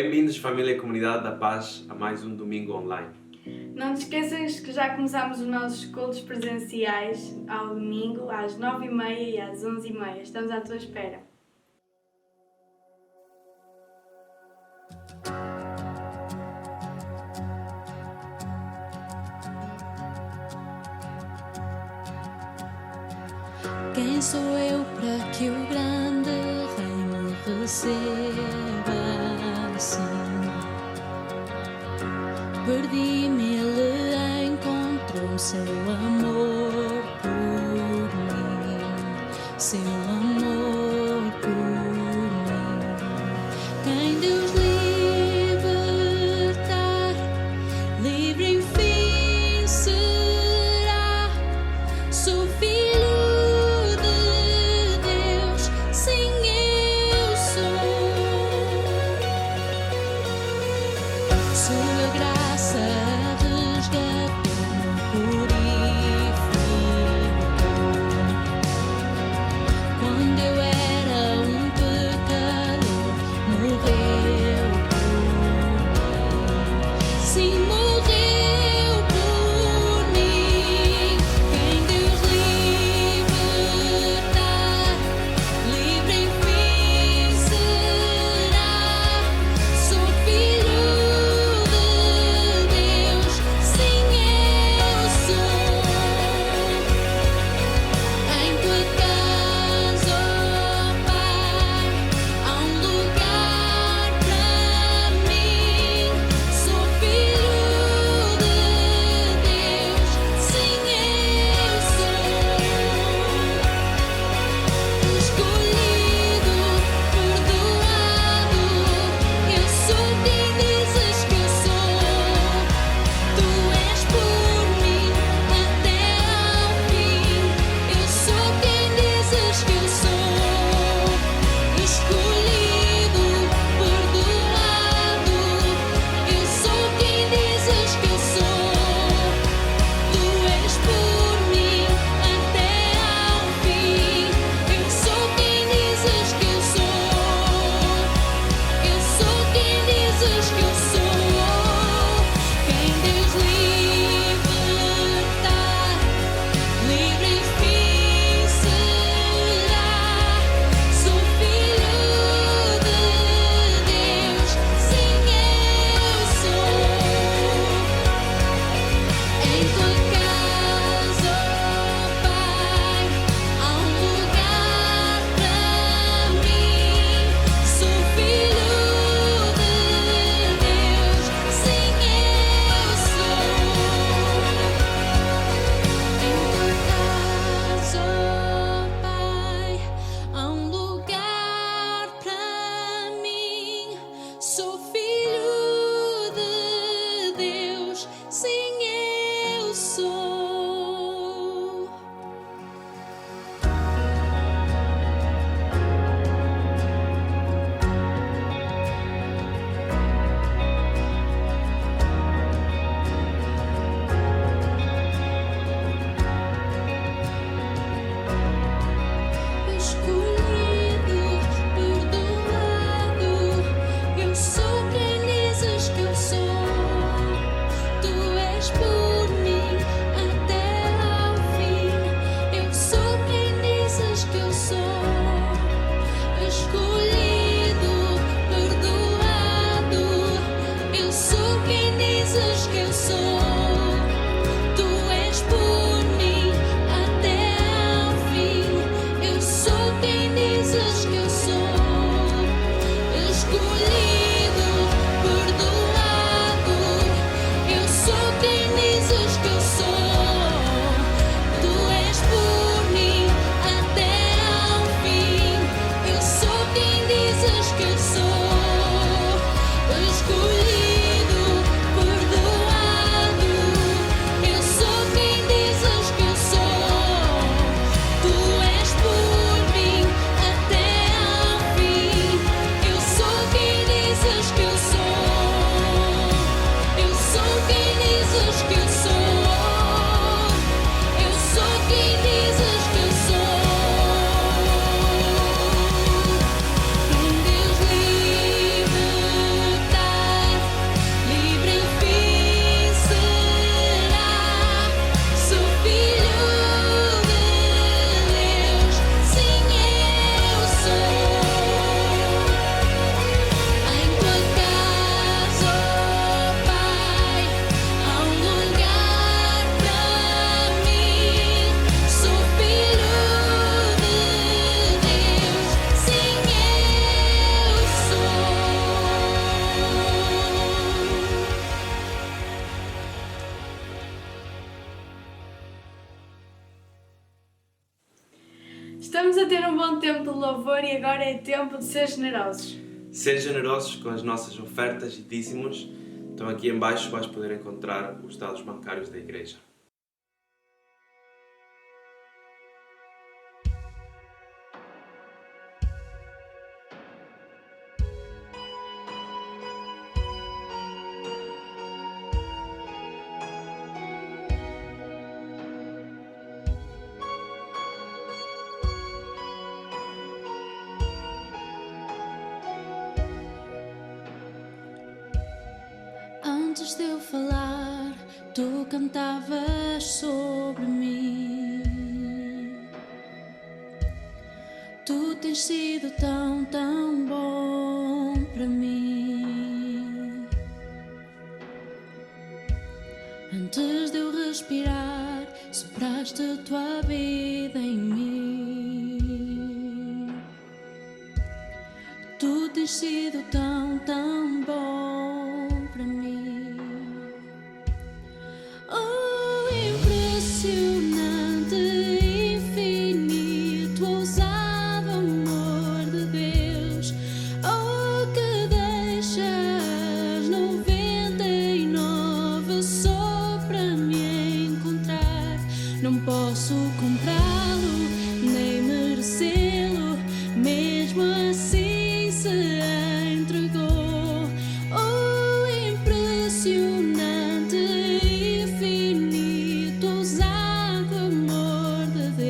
Bem-vindos, família e comunidade da paz, a mais um domingo online. Não te esqueças que já começamos os nossos cultos presenciais ao domingo, às 9h30 e às 11h30. Estamos à tua espera. Quem sou eu para que o grande Rei me receba assim? Perdi-me, ele encontrou seu amor por mim, seu amor por mim. Quem Deus libertar, livre enfim será. Sou filho de Deus, sim eu sou. Sua graça resgatou-me, purificou. Quando eu era um pecador, morreu por mim. Sim, morreu por mim. Quem Deus libertar, livre enfim será. Sou filho de Deus, sim eu sou. Em tua casa, ó Pai, há um lugar para mim. Sou filho de Deus, sim eu sou. Escolhido, perdoado, eu sou quem dizes que eu sou. Tu és por mim até ao fim. Eu sou quem dizes que eu sou. Escolhido, perdoado, eu sou quem dizes que eu sou. Tu és por mim até ao fim. Eu sou quem dizes que eu sou. Eu sou quem dizes que eu sou. Quem Deus libertar, livre enfim será. Sou filho de Deus, sim eu sou. Em tua casa, ó Pai, há um lugar para mim. Sou filho de Deus, sim eu sou. Em tua casa, ó Pai, há um lugar para mim. Sou filho de Deus, sim eu sou. Escolhido, perdoado, eu sou quem dizes que eu sou. Tu és por mim até ao fim. Eu sou quem dizes que eu sou. Escolhido, perdoado, eu sou quem dizes que eu sou. Tu és por mim até ao fim. Eu sou quem Estamos a ter um bom tempo de louvor e agora é tempo de ser generosos. Ser generosos com as nossas ofertas e dízimos. Então aqui em baixo vais poder encontrar os dados bancários da igreja. Antes de eu falar, tu cantavas sobre mim. Tu tens sido tão, tão bom para mim. Antes de eu respirar, sopraste a tua vida em mim. Tu tens sido tão, tão bom para mim. Oh, impressionante, infinito, ousado amor de Deus. Oh, que deixas 99 só para me encontrar. Não posso comprá-lo, nem merecê-lo, mesmo assim se entregou. Oh, impressionante, infinito, ousado amor de Deus.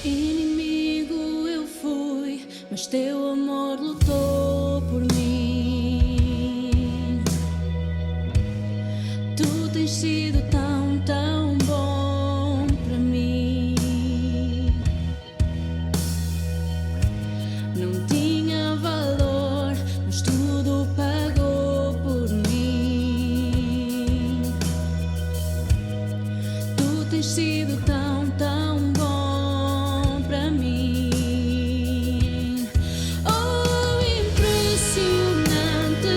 Inimigo eu fui, mas teu amor lutou por mim. Tu tens sido tão, tão bom para mim. Não tinha valor, mas tudo pagou por mim. Tu tens sido tão, tão bom para mim. Oh, impressionante,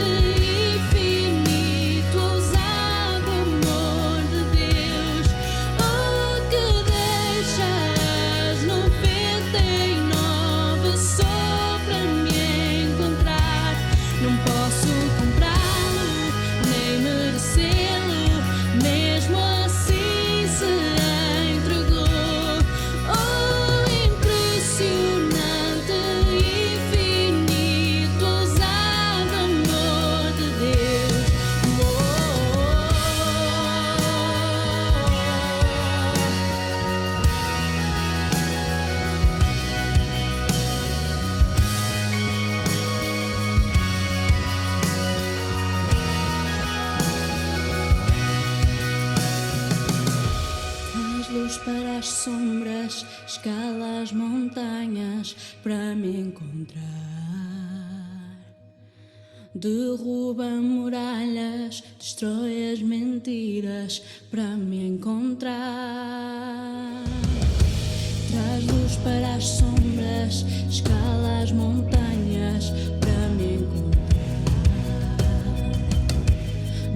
infinito, ousado amor de Deus. Oh, que deixas 99 só para me encontrar. Não posso comprá-lo, nem merecê-lo, mesmo assim se entregou. Oh, impressionante, infinito, ousado amor de Deus. Traz luz para as sombras, escala as montanhas para me encontrar. Derruba muralhas, destrói as mentiras para me encontrar. Traz luz para as sombras, escala as montanhas para me encontrar.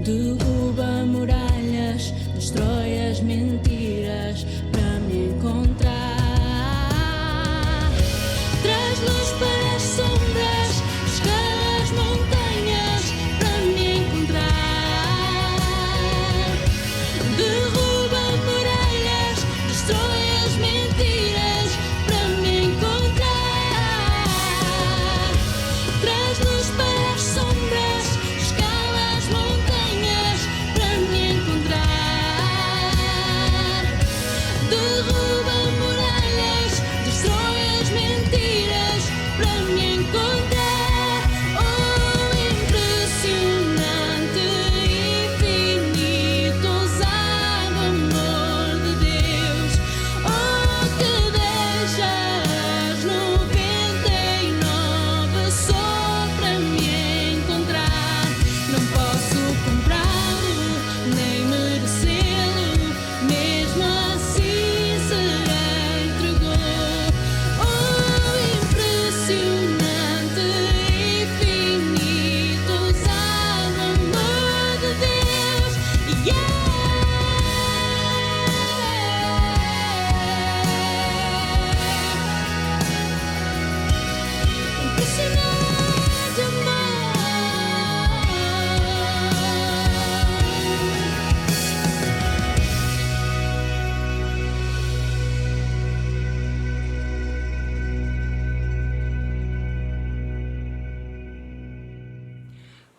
Derruba muralhas, destrói as mentiras para me encontrar. Traz luz para as sombras, escala as montanhas para me encontrar. Derruba muralhas, destrói as mentiras para me encontrar. Traz luz para as sombras, escala as montanhas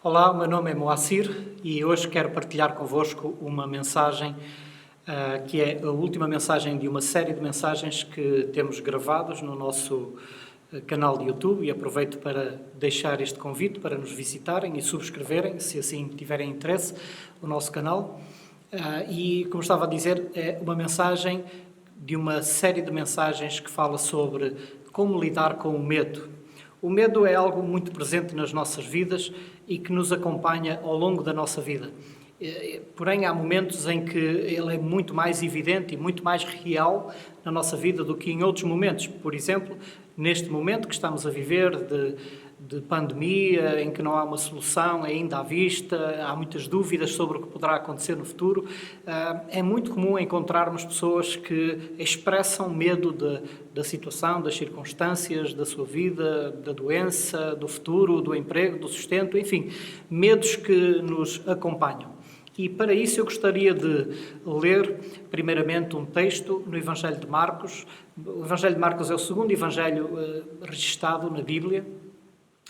Olá, o meu nome é Moacir e hoje quero partilhar convosco uma mensagem que é a última mensagem de uma série de mensagens que temos gravados no nosso canal de YouTube, e aproveito para deixar este convite para nos visitarem e subscreverem, se assim tiverem interesse, o nosso canal. E, como estava a dizer, é uma mensagem de uma série de mensagens que fala sobre como lidar com o medo. O medo é algo muito presente nas nossas vidas e que nos acompanha ao longo da nossa vida. Porém, há momentos em que ele é muito mais evidente e muito mais real na nossa vida do que em outros momentos. Por exemplo, neste momento que estamos a viver de pandemia, em que não há uma solução ainda à vista, há muitas dúvidas sobre o que poderá acontecer no futuro, é muito comum encontrarmos pessoas que expressam medo da situação, das circunstâncias, da sua vida, da doença, do futuro, do emprego, do sustento, enfim, medos que nos acompanham. E para isso eu gostaria de ler primeiramente um texto no Evangelho de Marcos. O Evangelho de Marcos é o segundo evangelho registado na Bíblia.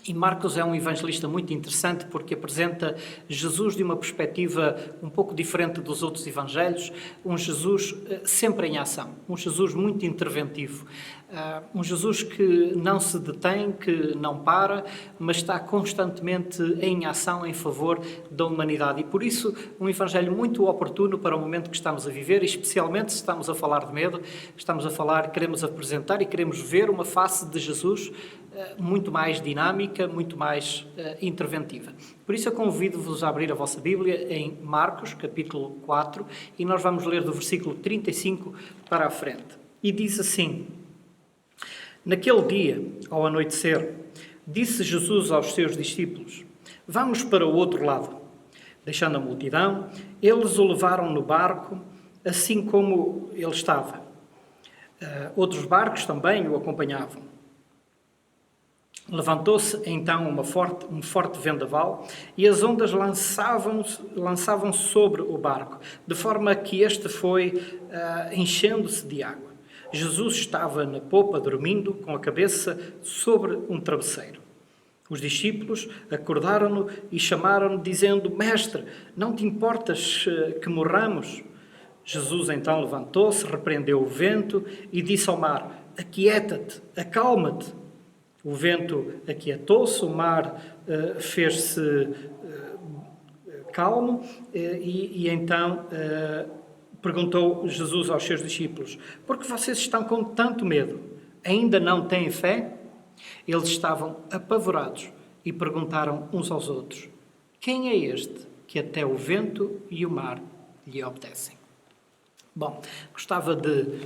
E Marcos é um evangelista muito interessante porque apresenta Jesus de uma perspectiva um pouco diferente dos outros evangelhos, um Jesus sempre em ação, um Jesus muito interventivo, um Jesus que não se detém, que não para, mas está constantemente em ação em favor da humanidade. E por isso um evangelho muito oportuno para o momento que estamos a viver, especialmente se estamos a falar de medo, queremos apresentar e queremos ver uma face de Jesus muito mais dinâmica, muito mais interventiva. Por isso eu convido-vos a abrir a vossa Bíblia em Marcos, capítulo 4, e nós vamos ler do versículo 35 para a frente. E diz assim: Naquele dia, ao anoitecer, disse Jesus aos seus discípulos: Vamos para o outro lado. Deixando a multidão, eles o levaram no barco, assim como ele estava. Outros barcos também o acompanhavam. Levantou-se então um forte vendaval e as ondas lançavam sobre o barco, de forma que este foi enchendo-se de água. Jesus estava na popa dormindo, com a cabeça sobre um travesseiro. Os discípulos acordaram-no e chamaram-no, dizendo: Mestre, não te importas que morramos? Jesus então levantou-se, repreendeu o vento e disse ao mar: Aquieta-te, acalma-te. O vento aquietou-se, o mar fez-se calmo e então perguntou Jesus aos seus discípulos: Por que vocês estão com tanto medo? Ainda não têm fé? Eles estavam apavorados e perguntaram uns aos outros: Quem é este que até o vento e o mar lhe obedecem? Bom, gostava de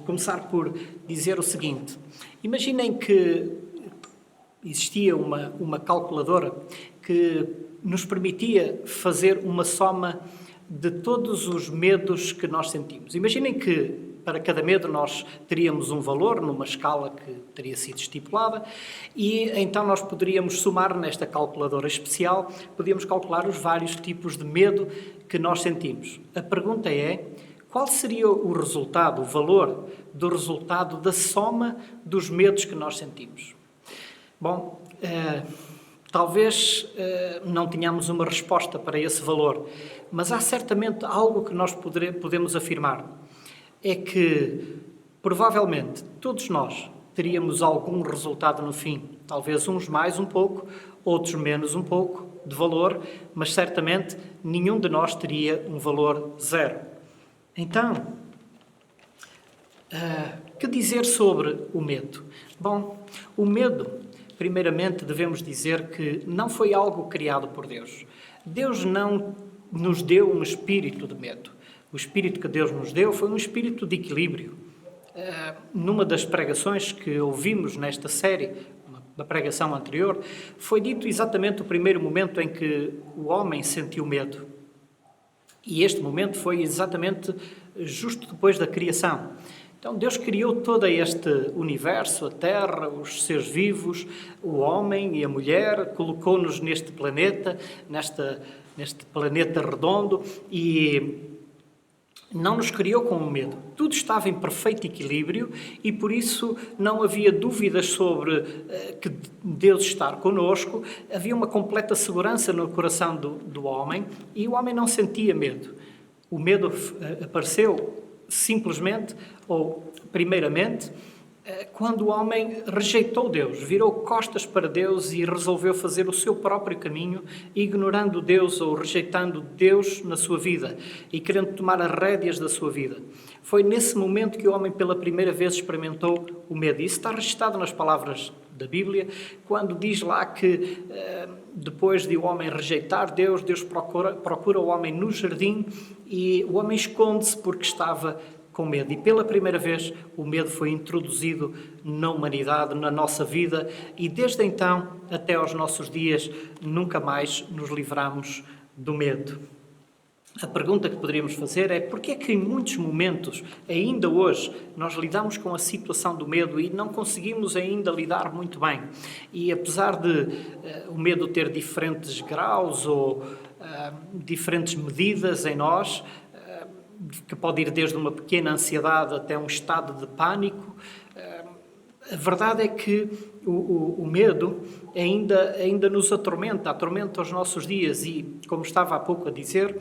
começar por dizer o seguinte: imaginem que existia uma calculadora que nos permitia fazer uma soma de todos os medos que nós sentimos. Imaginem que para cada medo nós teríamos um valor numa escala que teria sido estipulada e então nós poderíamos somar nesta calculadora especial, podíamos calcular os vários tipos de medo que nós sentimos. A pergunta é: qual seria o resultado, o valor do resultado da soma dos medos que nós sentimos? Bom, talvez não tenhamos uma resposta para esse valor, mas há certamente algo que nós podemos afirmar. É que, provavelmente, todos nós teríamos algum resultado no fim. Talvez uns mais um pouco, outros menos um pouco de valor, mas certamente nenhum de nós teria um valor zero. Então, que dizer sobre o medo? Bom, o medo, primeiramente devemos dizer que não foi algo criado por Deus. Deus não nos deu um espírito de medo. O espírito que Deus nos deu foi um espírito de equilíbrio. Numa das pregações que ouvimos nesta série, uma pregação anterior, foi dito exatamente o primeiro momento em que o homem sentiu medo. E este momento foi exatamente justo depois da criação. Então Deus criou todo este universo, a Terra, os seres vivos, o homem e a mulher, colocou-nos neste planeta, neste planeta redondo e não nos criou com o medo. Tudo estava em perfeito equilíbrio e por isso não havia dúvidas sobre que Deus estar conosco. Havia uma completa segurança no coração do homem e o homem não sentia medo. O medo apareceu simplesmente, ou primeiramente, quando o homem rejeitou Deus, virou costas para Deus e resolveu fazer o seu próprio caminho, ignorando Deus ou rejeitando Deus na sua vida e querendo tomar as rédeas da sua vida. Foi nesse momento que o homem pela primeira vez experimentou o medo. Isso está registrado nas palavras da Bíblia, quando diz lá que depois de o homem rejeitar Deus, Deus procura o homem no jardim e o homem esconde-se porque estava com medo. E pela primeira vez o medo foi introduzido na humanidade, na nossa vida, e desde então até aos nossos dias nunca mais nos livramos do medo. A pergunta que poderíamos fazer é: porquê é que em muitos momentos, ainda hoje, nós lidamos com a situação do medo e não conseguimos ainda lidar muito bem? E apesar de o medo ter diferentes graus ou diferentes medidas em nós, que pode ir desde uma pequena ansiedade até um estado de pânico, a verdade é que o medo ainda nos atormenta os nossos dias e, como estava há pouco a dizer,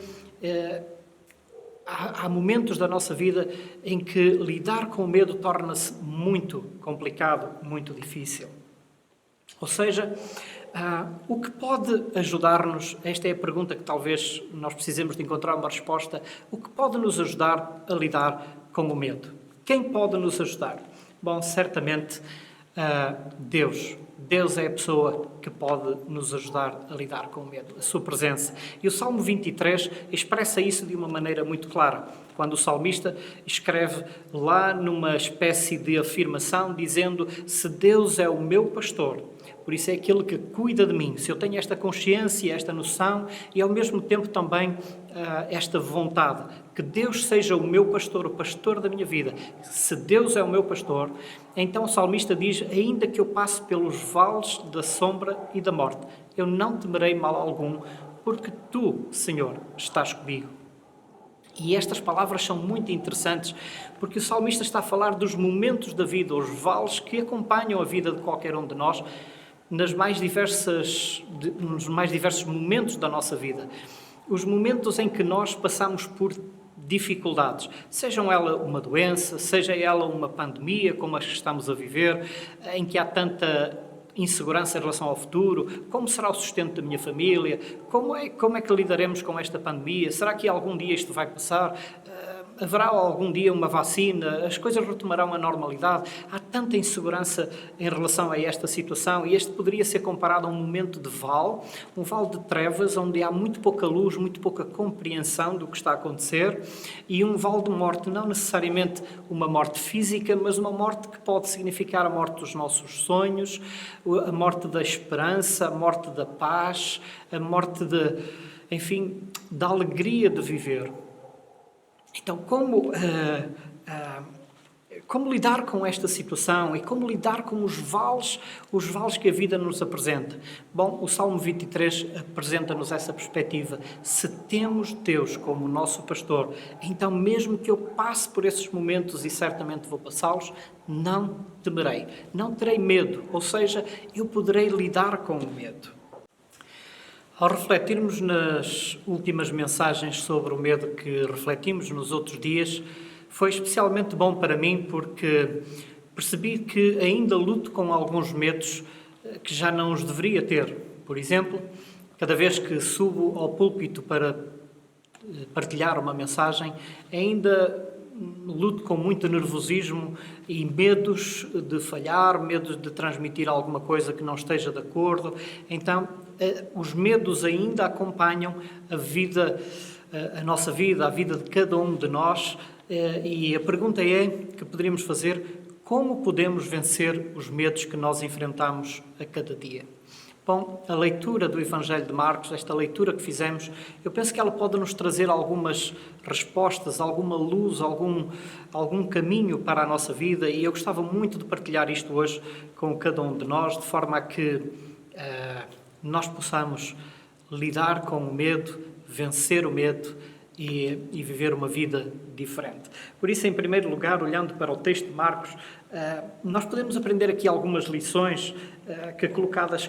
há momentos da nossa vida em que lidar com o medo torna-se muito complicado, muito difícil. Ou seja, o que pode ajudar-nos, esta é a pergunta que talvez nós precisemos de encontrar uma resposta, o que pode nos ajudar a lidar com o medo? Quem pode nos ajudar? Bom, certamente Deus. Deus é a pessoa que pode nos ajudar a lidar com o medo, a sua presença. E o Salmo 23 expressa isso de uma maneira muito clara, quando o salmista escreve lá numa espécie de afirmação, dizendo: se Deus é o meu pastor, por isso é aquele que cuida de mim. Se eu tenho esta consciência, esta noção e ao mesmo tempo também esta vontade, que Deus seja o meu pastor, o pastor da minha vida. Se Deus é o meu pastor, então o salmista diz: ainda que eu passe pelos vales da sombra e da morte, eu não temerei mal algum, porque tu, Senhor, estás comigo. E estas palavras são muito interessantes, porque o salmista está a falar dos momentos da vida, os vales que acompanham a vida de qualquer um de nós, nos mais diversos momentos da nossa vida. Os momentos em que nós passamos por dificuldades, sejam ela uma doença, seja ela uma pandemia como as que estamos a viver, em que há tanta insegurança em relação ao futuro, como será o sustento da minha família, como é que lidaremos com esta pandemia, será que algum dia isto vai passar? Haverá algum dia uma vacina? As coisas retomarão a normalidade? Há tanta insegurança em relação a esta situação e este poderia ser comparado a um momento de vale, um vale de trevas, onde há muito pouca luz, muito pouca compreensão do que está a acontecer, e um vale de morte, não necessariamente uma morte física, mas uma morte que pode significar a morte dos nossos sonhos, a morte da esperança, a morte da paz, a morte da alegria de viver. Então, como lidar com esta situação e como lidar com os vales que a vida nos apresenta? Bom, o Salmo 23 apresenta-nos essa perspectiva. Se temos Deus como nosso pastor, então mesmo que eu passe por esses momentos, e certamente vou passá-los, não temerei, não terei medo, ou seja, eu poderei lidar com o medo. Ao refletirmos nas últimas mensagens sobre o medo que refletimos nos outros dias, foi especialmente bom para mim porque percebi que ainda luto com alguns medos que já não os deveria ter. Por exemplo, cada vez que subo ao púlpito para partilhar uma mensagem, ainda luto com muito nervosismo e medos de falhar, medos de transmitir alguma coisa que não esteja de acordo. Então, os medos ainda acompanham a nossa vida, a vida de cada um de nós, e a pergunta que poderíamos fazer: como podemos vencer os medos que nós enfrentamos a cada dia? Bom, a leitura do Evangelho de Marcos, esta leitura que fizemos, eu penso que ela pode nos trazer algumas respostas, alguma luz, algum caminho para a nossa vida, e eu gostava muito de partilhar isto hoje com cada um de nós, de forma a que nós possamos lidar com o medo, vencer o medo e viver uma vida diferente. Por isso, em primeiro lugar, olhando para o texto de Marcos, nós podemos aprender aqui algumas lições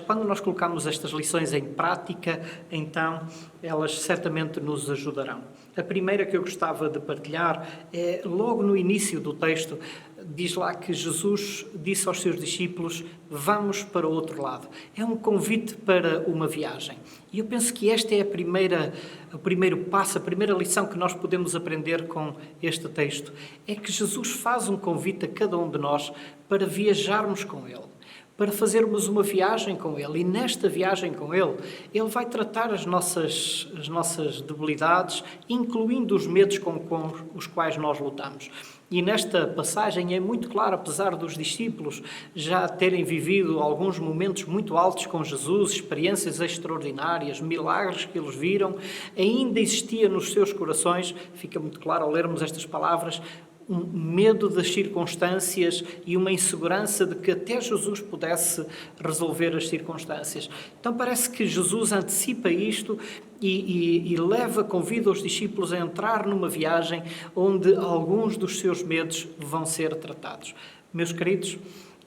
quando nós colocamos estas lições em prática, então elas certamente nos ajudarão. A primeira que eu gostava de partilhar é logo no início do texto. Diz lá que Jesus disse aos seus discípulos: vamos para o outro lado. É um convite para uma viagem. E eu penso que esta é o primeiro passo, a primeira lição que nós podemos aprender com este texto. É que Jesus faz um convite a cada um de nós para viajarmos com Ele, para fazermos uma viagem com Ele. E nesta viagem com Ele, Ele vai tratar as nossas debilidades, incluindo os medos com os quais nós lutamos. E nesta passagem é muito claro, apesar dos discípulos já terem vivido alguns momentos muito altos com Jesus, experiências extraordinárias, milagres que eles viram, ainda existia nos seus corações, fica muito claro ao lermos estas palavras, um medo das circunstâncias e uma insegurança de que até Jesus pudesse resolver as circunstâncias. Então parece que Jesus antecipa isto e convida os discípulos a entrar numa viagem onde alguns dos seus medos vão ser tratados. Meus queridos,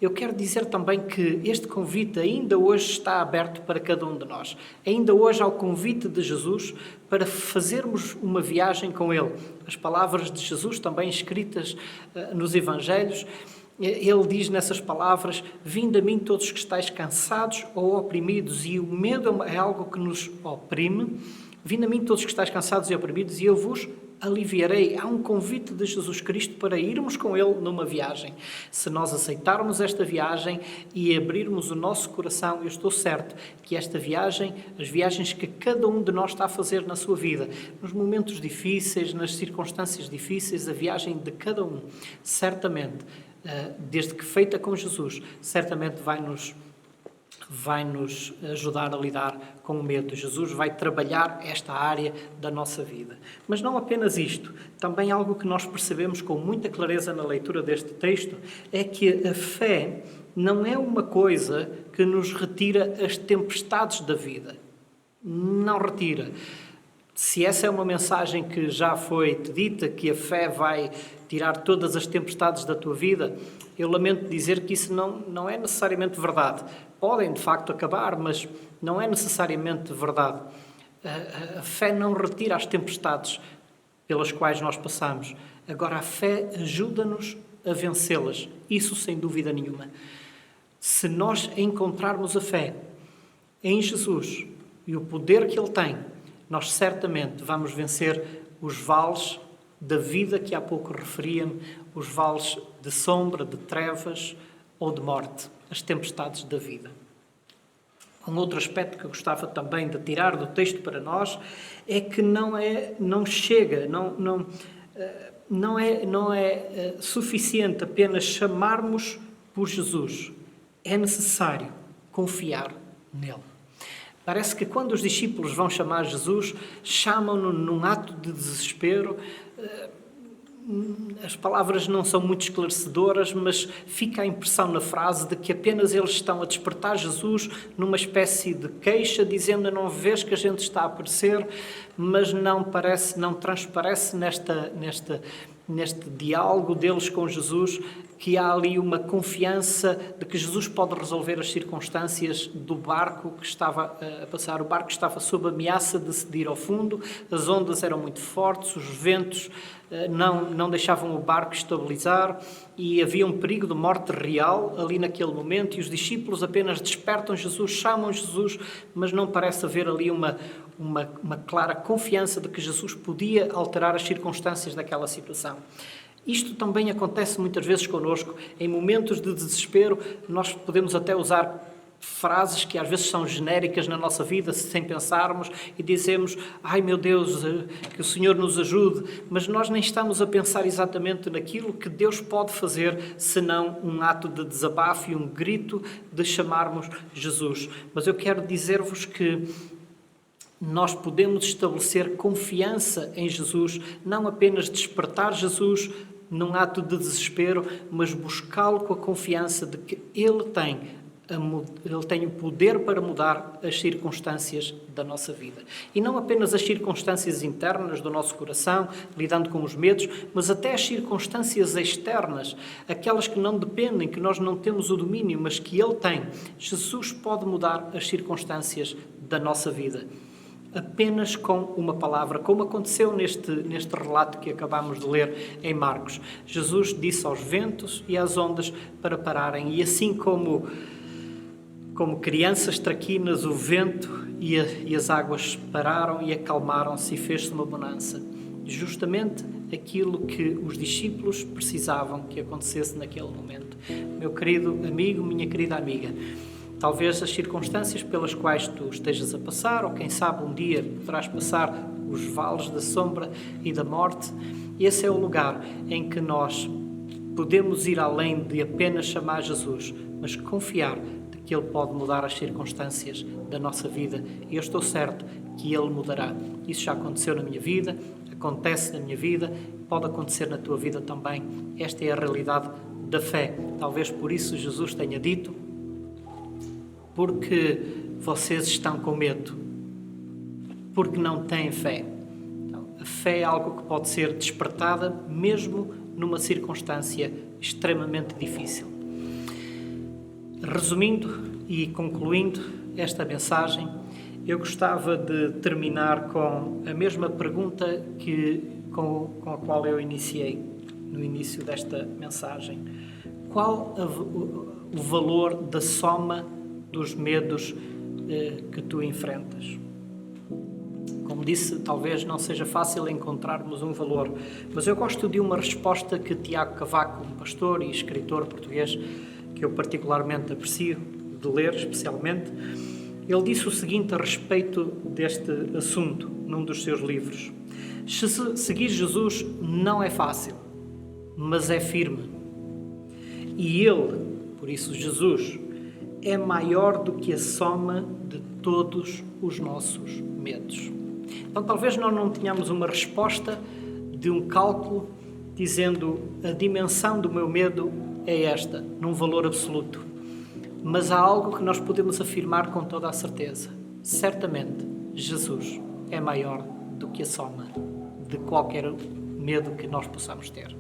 eu quero dizer também que este convite ainda hoje está aberto para cada um de nós. Ainda hoje há o convite de Jesus para fazermos uma viagem com Ele. As palavras de Jesus, também escritas nos Evangelhos, Ele diz nessas palavras: vinde a mim todos que estáis cansados ou oprimidos, e o medo é algo que nos oprime. Vinde a mim todos que estáis cansados e oprimidos, e eu vos aliviarei. Há um convite de Jesus Cristo para irmos com Ele numa viagem. Se nós aceitarmos esta viagem e abrirmos o nosso coração, eu estou certo que esta viagem, as viagens que cada um de nós está a fazer na sua vida, nos momentos difíceis, nas circunstâncias difíceis, a viagem de cada um, certamente, desde que feita com Jesus, certamente vai nos ajudar a lidar com o medo. Jesus vai trabalhar esta área da nossa vida. Mas não apenas isto, também algo que nós percebemos com muita clareza na leitura deste texto é que a fé não é uma coisa que nos retira as tempestades da vida. Não retira. Se essa é uma mensagem que já foi te dita, que a fé vai tirar todas as tempestades da tua vida, eu lamento dizer que isso não é necessariamente verdade. Podem, de facto, acabar, mas não é necessariamente verdade. A fé não retira as tempestades pelas quais nós passamos. Agora, a fé ajuda-nos a vencê-las. Isso, sem dúvida nenhuma. Se nós encontrarmos a fé em Jesus e o poder que Ele tem, nós certamente vamos vencer os vales da vida que há pouco referia-me, os vales de sombra, de trevas ou de morte, as tempestades da vida. Um outro aspecto que eu gostava também de tirar do texto para nós é que não é suficiente apenas chamarmos por Jesus. É necessário confiar nele. Parece que quando os discípulos vão chamar Jesus, chamam-no num ato de desespero. As palavras não são muito esclarecedoras, mas fica a impressão na frase de que apenas eles estão a despertar Jesus numa espécie de queixa, dizendo: não vês que a gente está a aparecer, mas não transparece neste diálogo deles com Jesus que há ali uma confiança de que Jesus pode resolver as circunstâncias do barco que estava a passar. O barco estava sob ameaça de se ir ao fundo, as ondas eram muito fortes, os ventos não deixavam o barco estabilizar e havia um perigo de morte real ali naquele momento, e os discípulos apenas despertam Jesus, chamam Jesus, mas não parece haver ali uma clara confiança de que Jesus podia alterar as circunstâncias daquela situação. Isto também acontece muitas vezes connosco. Em momentos de desespero, nós podemos até usar frases que às vezes são genéricas na nossa vida, sem pensarmos, e dizemos: ai meu Deus, que o Senhor nos ajude, mas nós nem estamos a pensar exatamente naquilo que Deus pode fazer, senão um ato de desabafo e um grito de chamarmos Jesus. Mas eu quero dizer-vos que nós podemos estabelecer confiança em Jesus, não apenas despertar Jesus num ato de desespero, mas buscá-lo com a confiança de que Ele tem Ele tem o poder para mudar as circunstâncias da nossa vida. E não apenas as circunstâncias internas do nosso coração, lidando com os medos, mas até as circunstâncias externas, aquelas que não dependem, que nós não temos o domínio, mas que Ele tem. Jesus pode mudar as circunstâncias da nossa vida. Apenas com uma palavra, como aconteceu neste relato que acabamos de ler em Marcos. Jesus disse aos ventos e às ondas para pararem, e assim como crianças traquinas, o vento e as águas pararam e acalmaram-se e fez-se uma bonança. Justamente aquilo que os discípulos precisavam que acontecesse naquele momento. Meu querido amigo, minha querida amiga, talvez as circunstâncias pelas quais tu estejas a passar, ou quem sabe um dia poderás passar os vales da sombra e da morte, esse é o lugar em que nós podemos ir além de apenas chamar Jesus, mas confiar que Ele pode mudar as circunstâncias da nossa vida. E eu estou certo que Ele mudará. Isso já aconteceu na minha vida, acontece na minha vida, pode acontecer na tua vida também. Esta é a realidade da fé. Talvez por isso Jesus tenha dito: porque vocês estão com medo, porque não têm fé. Então, a fé é algo que pode ser despertada mesmo numa circunstância extremamente difícil. Resumindo e concluindo esta mensagem, eu gostava de terminar com a mesma pergunta com a qual eu iniciei no início desta mensagem. Qual o valor da soma dos medos que tu enfrentas? Como disse, talvez não seja fácil encontrarmos um valor, mas eu gosto de uma resposta que Tiago Cavaco, um pastor e escritor português, que eu particularmente aprecio de ler, especialmente, ele disse o seguinte a respeito deste assunto, num dos seus livros: seguir Jesus não é fácil, mas é firme. E Ele, por isso Jesus, é maior do que a soma de todos os nossos medos. Então talvez nós não tenhamos uma resposta de um cálculo dizendo a dimensão do meu medo é esta, num valor absoluto. Mas há algo que nós podemos afirmar com toda a certeza. Certamente, Jesus é maior do que a soma de qualquer medo que nós possamos ter.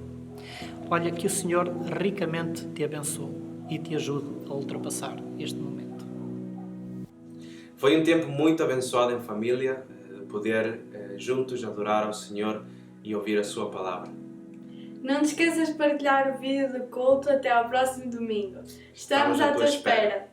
Olha, que o Senhor ricamente te abençoe e te ajude a ultrapassar este momento. Foi um tempo muito abençoado em família, poder juntos adorar ao Senhor e ouvir a sua palavra. Não te esqueças de partilhar o vídeo do culto até ao próximo domingo. Estamos à tua espera.